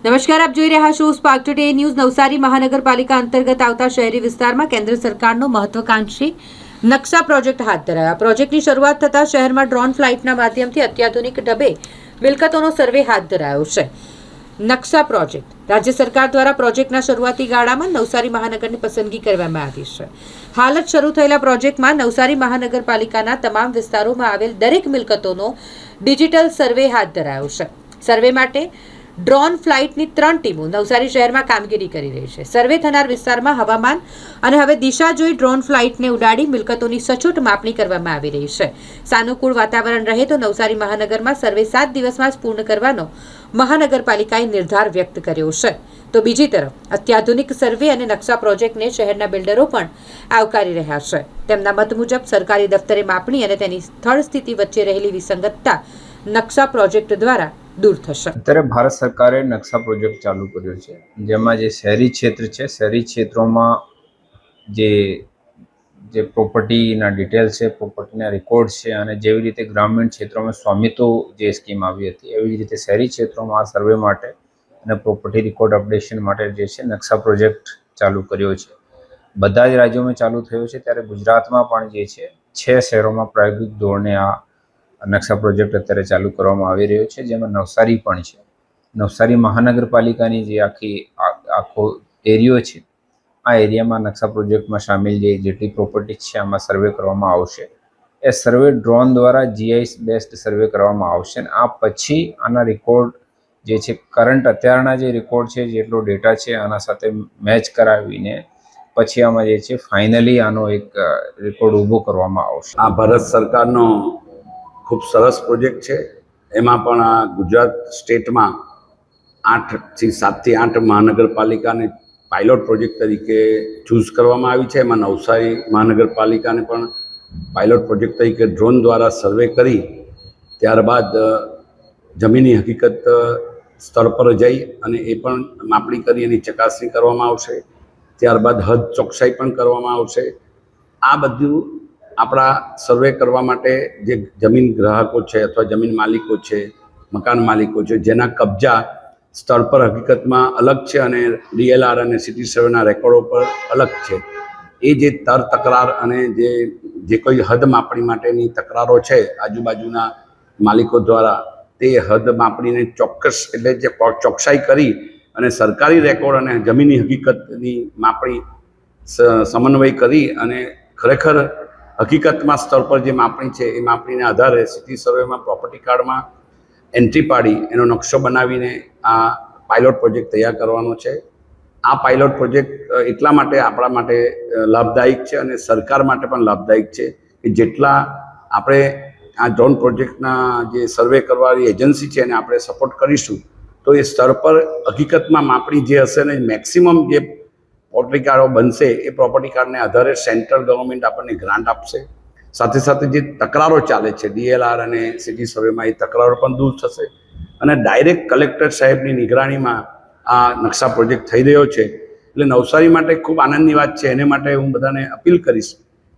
નમસ્કાર, આપ જોઈ રહ્યા છો સ્પાર્ક ટુડે ન્યૂઝ। નવસારી મહાનગરપાલિકા અંતર્ગત આવતા શહેરી વિસ્તારમાં કેન્દ્ર સરકારનો મહત્વાકાંક્ષી નકશા પ્રોજેક્ટ હાથ ધરાયા। પ્રોજેક્ટની શરૂઆત થતાં શહેરમાં ડ્રોન ફ્લાઇટના માધ્યમથી અત્યાધુનિક ઢબે મિલકતોનો સર્વે હાથ ધરાયો છે। નકશા પ્રોજેક્ટ રાજ્ય સરકાર દ્વારા પ્રોજેક્ટના શરૂઆતી ગાળામાં નવસારી મહાનગરની પસંદગી કરવામાં આવી છે। હાલ જ શરૂ થયેલા પ્રોજેક્ટમાં નવસારી મહાનગરપાલિકાના તમામ વિસ્તારોમાં આવેલ દરેક મિલકતોનો ડિજિટલ સર્વે હાથ ધરાયો છે। સર્વે માટે ડ્રોન ફ્લાઇટની 3 ટીમો નવસારી શહેરમાં કામગીરી કરી રહી છે। સર્વે થનાર વિસ્તારમાં હવામાન અને હવે દિશા જોઈ ડ્રોન ફ્લાઇટને ઉડાડી મિલકતોની સચોટ માપણી કરવામાં આવી રહી છે। સાનુકૂળ વાતાવરણ રહે તો નવસારી મહાનગરમાં સર્વે 7 દિવસમાં જ પૂર્ણ કરવાનો મહાનગરપાલિકાએ નિર્ધાર વ્યક્ત કર્યો છે। તો બીજી તરફ અત્યાધુનિક સર્વે અને નકશા પ્રોજેક્ટને શહેરના બિલ્ડરો પણ આવકારી રહ્યા છે। તેમના મત મુજબ સરકારી દફતરે માપણી અને તેની સ્થળ સ્થિતિ વચ્ચે રહેલી વિસંગતતા નકશા પ્રોજેક્ટ દ્વારા दूर થશે। અત્યારે ભારત સરકારે નકશા પ્રોજેક્ટ ચાલુ કર્યો છે, જેમાં જે શહેરી ક્ષેત્ર છે, શહેરી ક્ષેત્રોમાં જે પ્રોપર્ટીના ડિટેલ્સ છે, પ્રોપર્ટીના રેકોર્ડ છે, અને જેવી રીતે ગ્રામીણ ક્ષેત્રોમાં સ્વામિત્વ જે સ્કીમ આવી હતી એવી જ રીતે શહેરી ક્ષેત્રોમાં આ સર્વે માટે અને પ્રોપર્ટી રેકોર્ડ અપડેશન માટે જે છે નકશા પ્રોજેક્ટ ચાલુ કર્યો છે। બધા જ રાજ્યોમાં ચાલુ થયો છે, ત્યારે ગુજરાતમાં પણ જે છે 6 શહેરોમાં પ્રાયોગિક ધોરણે આ નકશા પ્રોજેક્ટ અત્યારે ચાલુ કરવામાં આવી રહ્યો છે, જેમાં નવસારી પણ છે। નવસારી મહાનગરપાલિકાની જે આખો એરિયો છે, આ એરિયામાં નકશા પ્રોજેક્ટમાં સામેલ જેટલી પ્રોપર્ટી છે આમાં સર્વે કરવામાં આવશે। એ સર્વે ડ્રોન દ્વારા GIS બેસ્ડ સર્વે કરવામાં આવશે અને આ પછી આના રેકોર્ડ જે છે કરંટ અત્યારના જે રેકોર્ડ છે, જેટલો ડેટા છે આના સાથે મેચ કરાવીને પછી આમાં જે છે ફાઇનલી આનો એક રેકોર્ડ ઊભો કરવામાં આવશે। આ ભારત સરકારનો ખૂબ સરસ પ્રોજેક્ટ છે। એમાં પણ આ ગુજરાત સ્ટેટમાં 7 થી 8 મહાનગરપાલિકાને પાયલોટ પ્રોજેક્ટ તરીકે ચૂઝ કરવામાં આવી છે। એમાં નવસારી મહાનગરપાલિકાને પણ પાયલોટ પ્રોજેક્ટ તરીકે ડ્રોન દ્વારા સર્વે કરી ત્યારબાદ જમીની હકીકત સ્થળ પર જઈ અને એ પણ માપણી કરી એની ચકાસણી કરવામાં આવશે। ત્યારબાદ હદ ચોકસાઈ પણ કરવામાં આવશે। આ બધું આપણા સર્વે કરવા માટે જે જમીન ગ્રાહકો છે અથવા જમીન માલિકો છે, મકાન માલિકો છે, જેના કબજા સ્થળ પર હકીકતમાં અલગ છે અને DLR અને સિટી સર્વેના રેકોર્ડો પર અલગ છે, એ જે તકરાર અને જે કોઈ હદ માપણી માટેની તકરારો છે આજુબાજુના માલિકો દ્વારા, તે હદ માપણીને ચોક્કસ એટલે જે ચોકસાઈ કરી અને સરકારી રેકોર્ડ અને જમીની હકીકતની માપણી સમન્વય કરી અને ખરેખર હકીકતમાં સ્થળ પર જે માપણી છે એ માપણીના આધારે સિટી સર્વેમાં પ્રોપર્ટી કાર્ડમાં એન્ટ્રી પાડી એનો નકશો બનાવીને આ પાયલોટ પ્રોજેક્ટ તૈયાર કરવાનો છે। આ પાયલોટ પ્રોજેક્ટ એટલા માટે આપણા માટે લાભદાયક છે અને સરકાર માટે પણ લાભદાયક છે કે જેટલા આપણે આ ડ્રોન પ્રોજેક્ટના જે સર્વે કરવાની એજન્સી છે એને આપણે સપોર્ટ કરીશું તો એ સ્થળ પર હકીકતમાં માપણી જે હશે ને મેક્સિમમ જે પ્રોપર્ટી કાર્ડો બનશે એ પ્રોપર્ટી કાર્ડને આધારે સેન્ટ્રલ ગવર્મેન્ટ આપણને ગ્રાન્ટ આપશે। સાથે સાથે જે તકરારો ચાલે છે DLR અને સિટી સર્વેમાં, એ તકરારો પણ દૂર થશે અને ડાયરેક્ટ કલેક્ટર સાહેબની નિગરાણીમાં આ નકશા પ્રોજેક્ટ થઈ રહ્યો છે। એટલે નવસારી માટે ખૂબ આનંદની વાત છે। એને માટે હું બધાને અપીલ કરીશ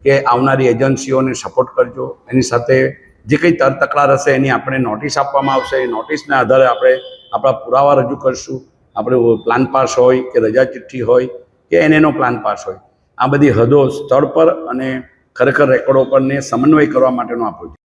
કે આવનારી એજન્સીઓને સપોર્ટ કરજો। એની સાથે જે કંઈ તકરાર હશે એની આપણે નોટિસ આપવામાં આવશે। એ નોટિસના આધારે આપણે આપણા પુરાવા રજૂ કરશું। આપણે પ્લાન પાસ હોય કે રજા ચિઠ્ઠી હોય કે NNO પ્લાન પાસ હોય, આ બધી હદો સ્થળ પર અને ખરેખર રેકોર્ડો પરને સમન્વય કરવા માટેનો આ પ્રોજેક્ટ